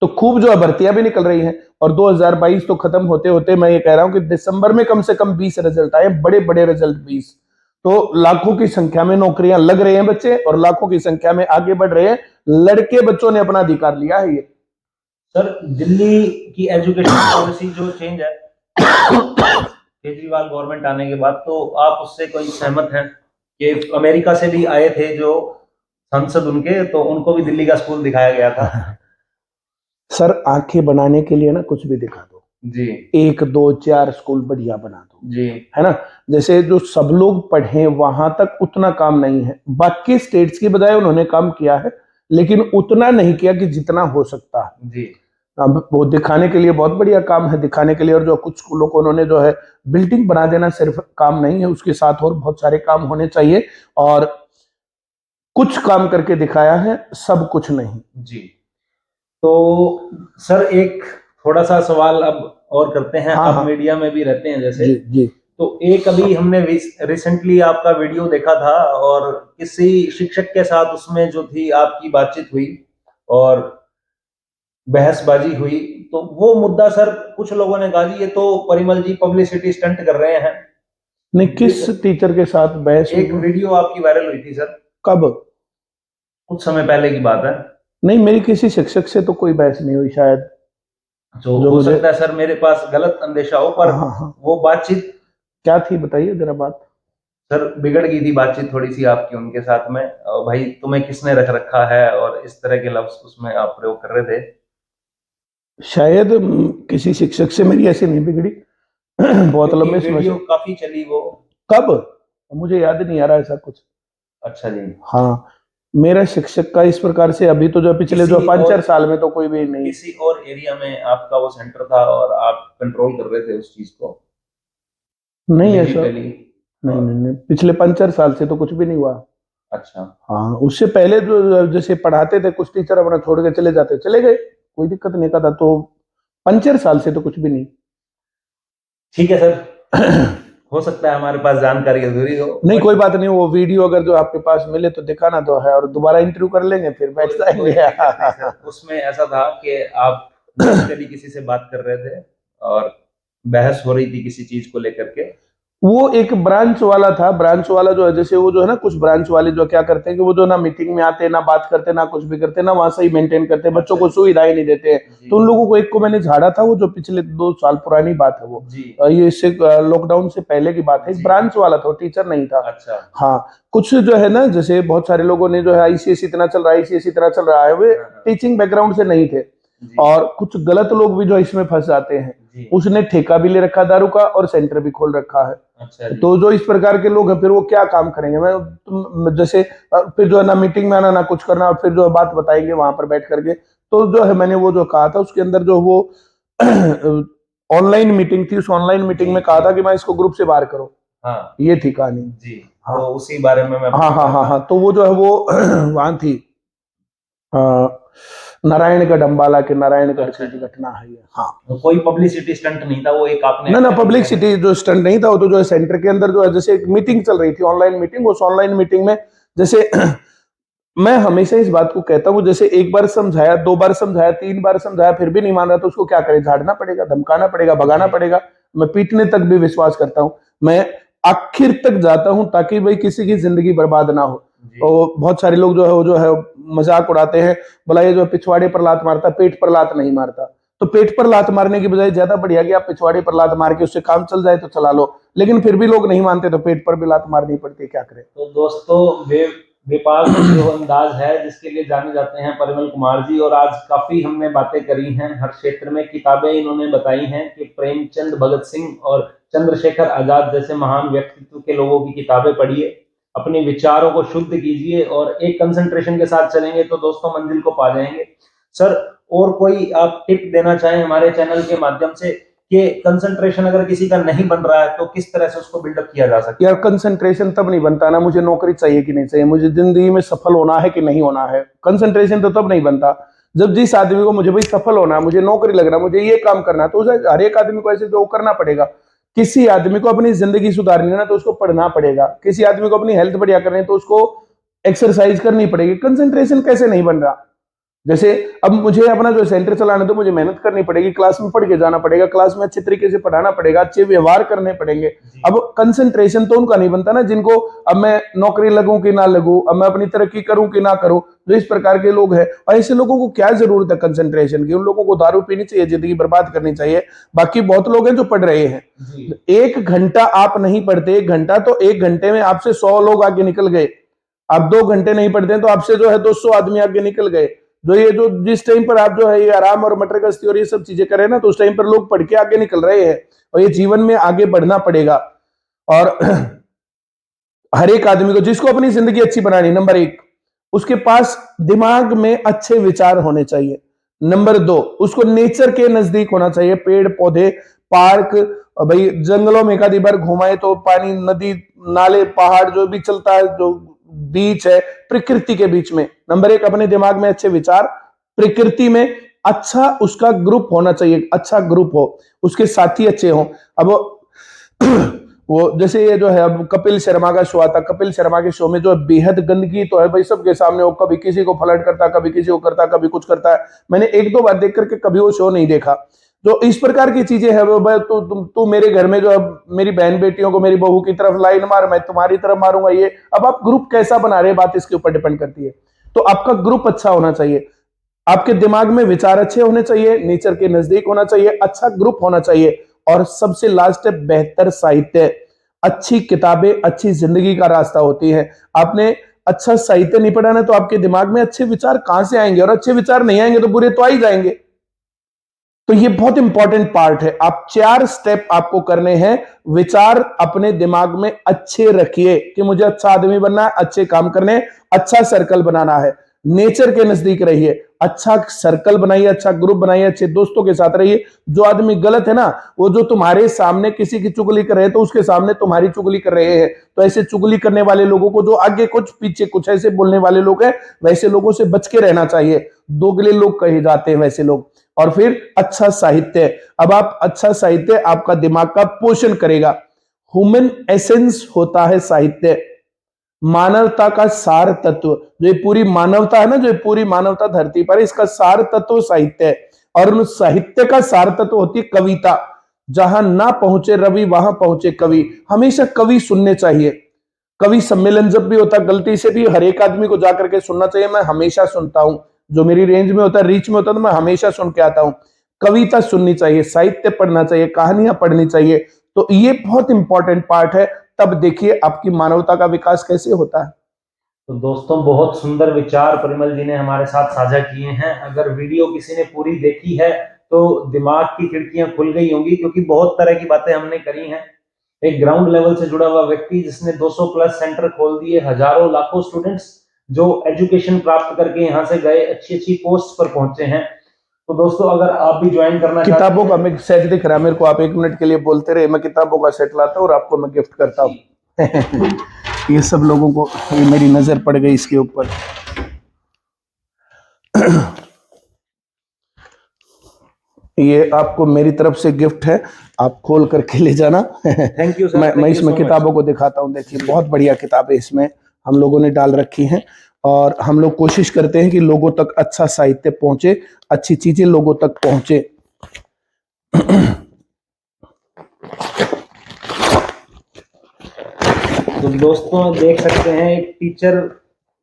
तो खूब जो है भर्तियां भी निकल रही हैं। और 2022 तो खत्म होते होते मैं ये कह रहा हूं कि दिसंबर में कम से कम 20 रिजल्ट आए, बड़े बड़े रिजल्ट 20। तो लाखों की संख्या में नौकरियां लग रहे हैं बच्चे, और लाखों की संख्या में आगे बढ़ रहे हैं लड़के। बच्चों ने अपना अधिकार लिया है। ये सर दिल्ली की एजुकेशन पॉलिसी जो चेंज है केजरीवाल गवर्नमेंट आने के बाद, तो आप उससे कोई सहमत हैं कि अमेरिका से भी आए थे जो सांसद उनके, तो उनको भी दिल्ली का स्कूल दिखाया गया था? सर आंखें बनाने के लिए ना कुछ भी दिखा दो जी, 1 2 4 स्कूल बढ़िया बना दो जी, है ना। जैसे जो सब लोग पढ़े वहां तक उतना काम नहीं है, बाकी स्टेट्स की बजाय उन्होंने काम किया है, लेकिन उतना नहीं किया कि जितना हो सकता है। जी, अब वो दिखाने के लिए बहुत बढ़िया काम है, दिखाने के लिए। और जो कुछ स्कूलों को उन्होंने जो है बिल्डिंग बना देना सिर्फ काम नहीं है, उसके साथ और बहुत सारे काम होने चाहिए। और कुछ काम करके दिखाया है, सब कुछ नहीं। जी। तो सर एक थोड़ा सा सवाल अब और करते हैं। हाँ आप हाँ मीडिया में भी रहते हैं जैसे, जी जी तो एक अभी हमने रिसेंटली आपका वीडियो देखा था और किसी शिक्षक के साथ उसमें जो थी आपकी बातचीत हुई और बहसबाजी हुई, तो वो मुद्दा सर कुछ लोगों ने कहा जी ये तो परिमल जी पब्लिसिटी स्टंट कर रहे हैं। नहीं, किस टीचर के साथ बहस एक हुई? वीडियो आपकी वायरल हुई थी सर, कब? कुछ समय पहले की बात है। नहीं, मेरी किसी शिक्षक से तो कोई बहस नहीं हुई शायद, जो जो हो मुझे। सकता है सर मेरे पास गलत अंदेशा हो, पर हाँ हाँ, वो बातचीत क्या थी बताइए जरा बात। सर बिगड़ गई थी बातचीत थोड़ी सी आपकी उनके साथ में, और भाई तुम्हें किसने रख रखा है और इस तरह के लफ्ज उसमें आप प्रयोग कर रहे थे। शायद किसी शिक्षक से मेरी ऐसी नहीं बिगड़ी। बहुत क्योंकि लंबे समय वीडियो से। काफी चली वो। कब? मुझे याद नहीं आ रहा ऐसा कुछ। अच्छा जी। हाँ, मेरा शिक्षक का इस प्रकार से अभी तो जो पिछले जो किसी 5-4 और साल में तो कोई भी नहीं। किसी और एरिया में आपका वो सेंटर था और आप कंट्रोल कर रहे थे उस चीज को नहीं ऐसा। डिजिटली? नहीं नहीं नहीं, पिछले 5-4 साल से तो कुछ भी नहीं हुआ। अच्छा। हाँ, उससे पहले जो जैसे पढ़ाते थे कुछ टीचर अपना छोड़ के चले जाते, चले गए, कोई दिक्कत नहीं था। तो 5-4 साल से तो कुछ भी नहीं। ठीक है सर, हो सकता है हमारे पास जानकारी अधूरी हो, नहीं, बट कोई बात नहीं। वो वीडियो अगर जो आपके पास मिले तो दिखाना तो है, और दोबारा इंटरव्यू कर लेंगे, फिर बैठ कोई जाएंगे। दिक्कत नहीं सर। उसमें ऐसा था कि आप बेसिकली किसी से बात कर रहे थे और बहस हो रही थी किसी चीज को लेकर के। वो एक ब्रांच वाला था। ब्रांच वाला जो है, जैसे वो जो है ना, कुछ ब्रांच वाले जो क्या करते हैं कि वो जो ना मीटिंग में आते हैं, ना बात करते, ना कुछ भी करते, ना वहां से ही मेंटेन करते हैं, बच्चों अच्छा को जी। सुविधाएं नहीं देते हैं। जी, तो उन लोगों को एक को मैंने झाड़ा था, वो जो पिछले 2 साल पुरानी बात है वो। जी, ये इससे लॉकडाउन से पहले की बात है। एक जी। ब्रांच वाला था, टीचर नहीं था। अच्छा। हाँ, कुछ जो है ना, जैसे बहुत सारे लोगों ने जो है आईसीएसई इतना चल रहा है, आईसीएसई इतना चल रहा है, वे हाँ, हाँ। टीचिंग बैकग्राउंड से नहीं थे। जी, और कुछ गलत लोग भी जो इसमें फंस जाते हैं। जी। उसने ठेका भी ले रखा दारू का और सेंटर भी खोल रखा है। अच्छा जी। तो जो इस प्रकार के लोग हैं, फिर वो क्या काम करेंगे? मैं तुम जैसे फिर जो है ना मीटिंग में आना, ना कुछ करना, और फिर जो है बात बताएंगे वहां पर बैठ करके। तो जो है मैंने वो जो कहा था उसके अंदर जो वो ऑनलाइन मीटिंग थी, उस ऑनलाइन मीटिंग जी, में कहा जी। था कि मैं इसको ग्रुप से बाहर करो। हाँ, ये थी कहानी। जी। हाँ तो उसी बारे में मैं हाँ पूछ हाँ रहा हाँ था। हाँ, तो वो जो है वो वहां थी नारायणगढ़, अंबाला के नारायणगढ़ अच्छा की जी। घटना है ये। हाँ, तो कोई पब्लिसिटी स्टंट नहीं था, वो एक आपने ना ना, अपने पब्लिक बंदे ने। सिटी जो स्टंट नहीं था, वो तो जो है सेंटर के अंदर जो है जैसे एक मीटिंग चल रही थी, ऑनलाइन मीटिंग। उस ऑनलाइन मीटिंग में जैसे मैं हमेशा इस बात को कहता हूँ, जैसे एक बार समझाया, 2 बार समझाया, 3 बार समझाया, फिर भी नहीं मान रहा, तो उसको क्या करे? झाड़ना पड़ेगा, धमकाना पड़ेगा, भगाना जी, पड़ेगा। मैं पीटने तक भी विश्वास करता हूँ। मैं आखिर तक जाता हूँ ताकि भाई किसी की जिंदगी बर्बाद ना हो। जी। और बहुत सारे लोग जो है वो जो है मजाक उड़ाते हैं, बोला ये जो पिछवाड़े पर लात मारता, पेट पर लात नहीं मारता। तो पेट पर लात मारने की बजाय ज्यादा बढ़िया कि आप पिछवाड़े पर लात मार के उससे काम चल जाए तो चला लो। लेकिन फिर भी लोग नहीं मानते, तो पेट पर भी लात मारनी पड़ती है, क्या करें? तो दोस्तों, वे विपाक जो अंदाज है जिसके लिए जाने जाते हैं परिमल कुमार जी, और आज काफी हमने बातें करी हैं, हर क्षेत्र में किताबें इन्होंने बताई हैं कि प्रेमचंद, भगत सिंह और चंद्रशेखर आजाद जैसे महान व्यक्तित्व के लोगों की किताबें पढ़िए अपने विचारों को शुद्ध कीजिए और एक कंसंट्रेशन के साथ चलेंगे तो दोस्तों मंजिल को पा जाएंगे। सर, और कोई आप टिप देना चाहें हमारे चैनल के माध्यम से कि कंसंट्रेशन अगर किसी का नहीं बन रहा है तो किस तरह से उसको बिल्डअप किया जा सकता है? यार कंसंट्रेशन तब नहीं बनता ना, मुझे नौकरी चाहिए कि नहीं चाहिए, मुझे जिंदगी में सफल होना है कि नहीं होना है। कंसंट्रेशन तो तब नहीं बनता जब जिस आदमी को मुझे भाई सफल होना है, मुझे नौकरी लगना, मुझे ये काम करना है, तो उसे हर एक आदमी को ऐसे जो करना पड़ेगा। किसी आदमी को अपनी जिंदगी सुधारनी है ना तो उसको पढ़ना पड़ेगा, किसी आदमी को अपनी हेल्थ बढ़िया करनी है तो उसको एक्सरसाइज करनी पड़ेगी। कंसंट्रेशन कैसे नहीं बन रहा? जैसे अब मुझे अपना जो सेंटर चलाना है तो मुझे मेहनत करनी पड़ेगी, क्लास में पढ़ के जाना पड़ेगा, क्लास में अच्छे तरीके से पढ़ाना पड़ेगा, अच्छे व्यवहार करने पड़ेंगे। अब कंसंट्रेशन तो उनका नहीं बनता ना जिनको अब मैं नौकरी लगूं कि ना लगूं, अब मैं अपनी तरक्की करूं कि ना करूं, जो इस प्रकार के लोग हैं। और ऐसे लोगों को क्या जरूरत है कंसंट्रेशन की? उन लोगों को दारू पीनी चाहिए, जिंदगी बर्बाद करनी चाहिए। बाकी बहुत लोग हैं जो पढ़ रहे हैं। 1 घंटा आप नहीं पढ़ते, 1 घंटा तो 1 घंटे में आपसे 100 लोग आगे निकल गए। आप 2 घंटे नहीं पढ़ते हैं तो आपसे जो है 200 आदमी आगे निकल गए। जो जिस टाइम पर आप जो है ये आराम और मटर गश्ती और ये सब चीजें करें ना, तो उस टाइम पर लोग पढ़ के आगे निकल रहे हैं। और ये जीवन में आगे बढ़ना पड़ेगा। और हर एक आदमी को जिसको अपनी जिंदगी अच्छी बनानी, नंबर 1 उसके पास दिमाग में अच्छे विचार होने चाहिए। नंबर 2 उसको नेचर के नजदीक होना चाहिए, पेड़ पौधे, पार्क, भाई जंगलों में कभी बार घुमाए तो पानी, नदी, नाले, पहाड़ जो भी चलता है, जो बीच है, प्रकृति के बीच में। नंबर 1 अपने दिमाग में अच्छे विचार, प्रकृति में अच्छा उसका ग्रुप होना चाहिए, अच्छा ग्रुप हो, उसके साथी अच्छे हो। अब वो जैसे ये जो है अब कपिल शर्मा का शो आता, कपिल शर्मा के शो में जो बेहद गंदगी तो है भाई सबके सामने, वो कभी किसी को फ्लर्ट करता, कभी किसी को करता, कभी कुछ करता है। मैंने 1-2 बार देख करके कभी वो शो नहीं देखा। जो इस प्रकार की चीजें है वो भाई तू मेरे घर में जो अब मेरी बहन बेटियों को मेरी बहू की तरफ लाइन मार, मैं तुम्हारी तरफ मारूंगा, ये अब आप ग्रुप कैसा बना रहे, बात इसके ऊपर डिपेंड करती है। तो आपका ग्रुप अच्छा होना चाहिए, आपके दिमाग में विचार अच्छे होने चाहिए, नेचर के नजदीक होना चाहिए, अच्छा ग्रुप होना चाहिए, और सबसे लास्ट है बेहतर साहित्य। अच्छी किताबें अच्छी जिंदगी का रास्ता होती है। आपने अच्छा साहित्य नहीं पढ़ा ना तो आपके दिमाग में अच्छे विचार कहां से आएंगे? और अच्छे विचार नहीं आएंगे तो बुरे तो आ ही जाएंगे। तो ये बहुत इंपॉर्टेंट पार्ट है। आप 4 स्टेप आपको करने हैं। विचार अपने दिमाग में अच्छे रखिए कि मुझे अच्छा आदमी बनना है, अच्छे काम करने, अच्छा सर्कल बनाना है। नेचर के नजदीक रहिए, अच्छा सर्कल बनाइए, अच्छा ग्रुप बनाइए, अच्छे दोस्तों के साथ रहिए। जो आदमी गलत है ना, वो जो तुम्हारे सामने किसी की चुगली कर रहे हैं तो उसके सामने तुम्हारी चुगली कर रहे हैं। तो ऐसे चुगली करने वाले लोगों को, जो आगे कुछ पीछे कुछ ऐसे बोलने वाले लोग हैं, वैसे लोगों से बच के रहना चाहिए। दोगले लोग कहे जाते हैं वैसे लोग। और फिर अच्छा साहित्य। अब आप अच्छा साहित्य आपका दिमाग का पोषण करेगा। ह्यूमन एसेंस होता है साहित्य, मानवता का सार तत्व। जो ये पूरी मानवता है ना, जो ये पूरी मानवता धरती पर है, इसका सार तत्व साहित्य है। और उस साहित्य का सार तत्व होती है कविता। जहां ना पहुंचे रवि वहां पहुंचे कवि। हमेशा कवि सुनने चाहिए। कवि सम्मेलन जब भी होता है, गलती से भी हर एक आदमी को जाकर के सुनना चाहिए। मैं हमेशा सुनता हूं, जो मेरी रेंज में होता है, रीच में होता है, तो मैं हमेशा सुन के आता हूं। कविता सुननी चाहिए, साहित्य पढ़ना चाहिए, कहानियां पढ़नी चाहिए। तो ये बहुत इंपॉर्टेंट पार्ट है। तब देखिए आपकी मानवता का विकास कैसे होता है। तो दोस्तों, बहुत सुंदर विचार परिमल जी ने हमारे साथ साझा किए हैं। अगर वीडियो किसी ने पूरी देखी है तो दिमाग की खिड़कियां खुल गई होंगी, क्योंकि बहुत तरह की बातें हमने करी हैं। एक ग्राउंड लेवल से जुड़ा हुआ व्यक्ति जिसने 200 प्लस सेंटर खोल दिए, हजारों लाखों स्टूडेंट्स जो एजुकेशन प्राप्त करके यहाँ से गए, अच्छी अच्छी पोस्ट पर पहुंचे हैं। तो दोस्तों, अगर आप भी ज्वाइन करना किताबों का मैं सेट दिख रहा है मेरे को, आप 1 मिनट के लिए बोलते रहे, मैं किताबों का सेट लाता हूँ और आपको मैं गिफ्ट करता हूँ। ये सब लोगों को ये मेरी नजर पड़ गई इसके ऊपर। ये आपको मेरी तरफ से गिफ्ट है, आप खोल करके ले जाना। Thank you sir. मैं इसमें किताबों को दिखाता हूँ। देखिए बहुत बढ़िया किताबें इसमें हम लोगों ने डाल रखी हैं। और हम लोग कोशिश करते हैं कि लोगों तक अच्छा साहित्य पहुंचे, अच्छी चीजें लोगों तक पहुंचे। तो दोस्तों, देख सकते हैं एक टीचर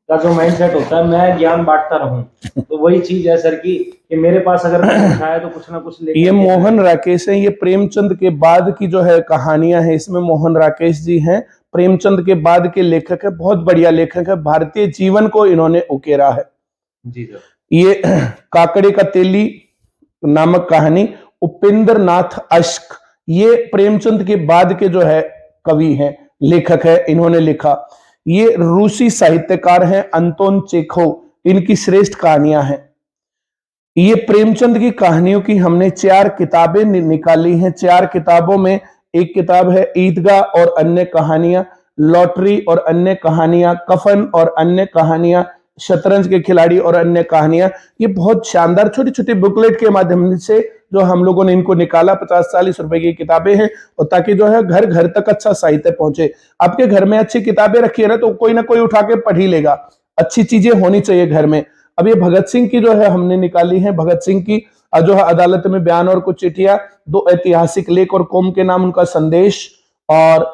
का जो माइंडसेट होता है, मैं ज्ञान बांटता रहूं। तो वही चीज है सर की कि मेरे पास अगर कुछ है तो कुछ ना कुछ लेकर ये मोहन राकेश है। ये प्रेमचंद के बाद की जो है कहानियां हैं, इसमें मोहन राकेश जी हैं। प्रेमचंद के बाद के लेखक है, बहुत बढ़िया लेखक है। भारतीय जीवन को इन्होंने उकेरा है। जी सर। ये काकड़े का तेली नामक कहानी, उपेंद्र नाथ अश्क, ये प्रेमचंद के बाद के जो है कवि हैं, लेखक है, इन्होंने लिखा। ये रूसी साहित्यकार हैं अंतोन चेखोव, इनकी श्रेष्ठ कहानियां हैं। ये प्रेमचंद की कहानियों की हमने 4 किताबें निकाली हैं। 4 किताबों में एक किताब है ईदगाह और अन्य कहानियां, लॉटरी और अन्य कहानियां, कफन और अन्य कहानियां, शतरंज के खिलाड़ी और अन्य कहानियां। ये बहुत शानदार छोटी छोटी बुकलेट के माध्यम से जो हम लोगों ने इनको निकाला, 50-40 रुपए की किताबें हैं, और ताकि जो है घर घर तक अच्छा साहित्य पहुंचे। आपके घर में अच्छी किताबें रखी है ना, तो कोई ना कोई उठा के पढ़ ही लेगा। अच्छी चीजें होनी चाहिए घर में। अब ये भगत सिंह की जो है हमने निकाली है, भगत सिंह की जो है अदालत में बयान और कुछ चिट्ठियां, 2 ऐतिहासिक लेख और कौम के नाम उनका संदेश, और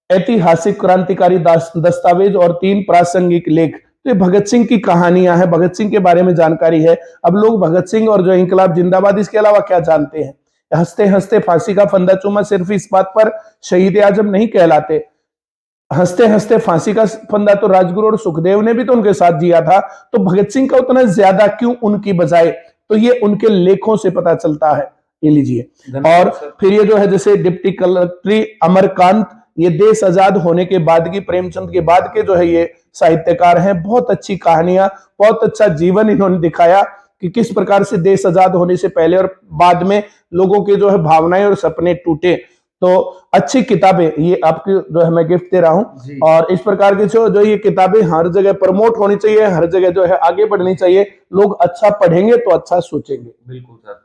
ऐतिहासिक क्रांतिकारी दस्तावेज, और 3 प्रासंगिक लेख। तो ये भगत सिंह की कहानियां हैं, भगत सिंह के बारे में जानकारी है। अब लोग भगत सिंह और जो इंकलाब जिंदाबाद, इसके अलावा क्या जानते हैं? हंसते हंसते फांसी का फंदा चूमा सिर्फ इस बात पर शहीद आजम नहीं कहलाते। हंसते हंसते फांसी का फंदा तो राजगुरु और सुखदेव ने भी तो उनके साथ जिया था, तो भगत सिंह का उतना ज्यादा क्यों उनकी बजाय? तो ये उनके लेखों से पता चलता है। ये लीजिए। और फिर ये जो है जैसे डिप्टी कलेक्ट्री अमरकांत, ये देश आजाद होने के बाद की, प्रेमचंद के बाद के जो है ये साहित्यकार हैं। बहुत अच्छी कहानियां, बहुत अच्छा जीवन इन्होंने दिखाया कि किस प्रकार से देश आजाद होने से पहले और बाद में लोगों के जो है भावनाएं और सपने टूटे। तो अच्छी किताबें ये आपकी जो है मैं गिफ्ट दे रहा हूं। और इस प्रकार की जो ये किताबें हर जगह प्रमोट होनी चाहिए, हर जगह जो है आगे बढ़नी चाहिए। लोग अच्छा पढ़ेंगे तो अच्छा सोचेंगे। बिल्कुल सर।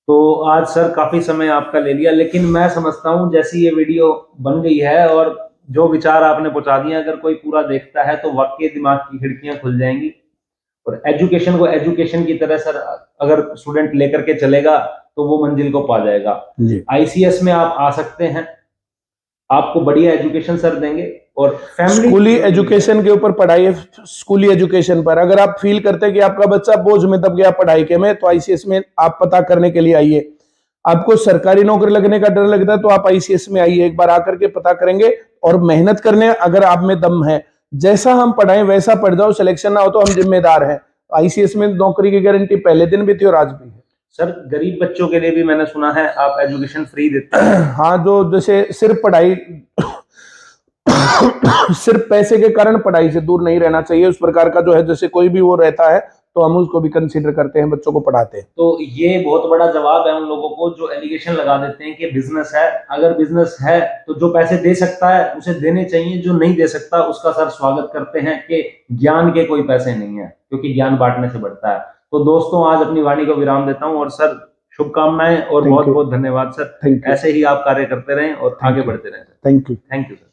तो आज सर काफी समय आपका ले लिया, लेकिन मैं समझता हूँ जैसी ये वीडियो बन गई है और जो विचार आपने पहुंचा दिए, अगर कोई पूरा देखता है तो वाकई दिमाग की खिड़कियां खुल जाएंगी। और एजुकेशन को एजुकेशन की तरह सर अगर स्टूडेंट लेकर के चलेगा तो वो मंजिल को पा जाएगा। आईसीएस में आप आ सकते हैं, आपको बढ़िया एजुकेशन सर देंगे। और फैमिली स्कूली एजुकेशन के ऊपर पढ़ाई है। स्कूली एजुकेशन पर अगर आप फील करते हैं कि आपका बच्चा बोझ में दब गया पढ़ाई के में, तो आईसीएस में आप पता करने के लिए आइए। आपको सरकारी नौकरी लगने का डर लगता है तो आप आईसीएस में आइए, एक बार आकर के पता करेंगे। और मेहनत करने अगर आप में दम है, जैसा हम पढ़ाएं वैसा पढ़ जाओ, सिलेक्शन ना हो तो हम जिम्मेदार हैं। आईसीएस में नौकरी की गारंटी पहले दिन भी थी और आज भी है। सर गरीब बच्चों के लिए भी मैंने सुना है आप एजुकेशन फ्री देते हैं। हाँ, जो जैसे सिर्फ पढ़ाई सिर्फ पैसे के कारण पढ़ाई से दूर नहीं रहना चाहिए, उस प्रकार का जो है जैसे कोई भी वो रहता है तो हम उसको भी कंसीडर करते हैं, बच्चों को पढ़ाते हैं। तो ये बहुत बड़ा जवाब है उन लोगों को जो एलिगेशन लगा देते हैं कि बिजनेस है। अगर बिजनेस है तो जो पैसे दे सकता है उसे देने चाहिए, जो नहीं दे सकता उसका सर स्वागत करते हैं कि ज्ञान के कोई पैसे नहीं है, क्योंकि ज्ञान बांटने से बढ़ता है। तो दोस्तों आज अपनी वाणी को विराम देता हूँ और सर शुभकामनाएं और बहुत बहुत धन्यवाद सर। ऐसे ही आप कार्य करते रहें और आगे बढ़ते रहें। Thank you. Thank you sir.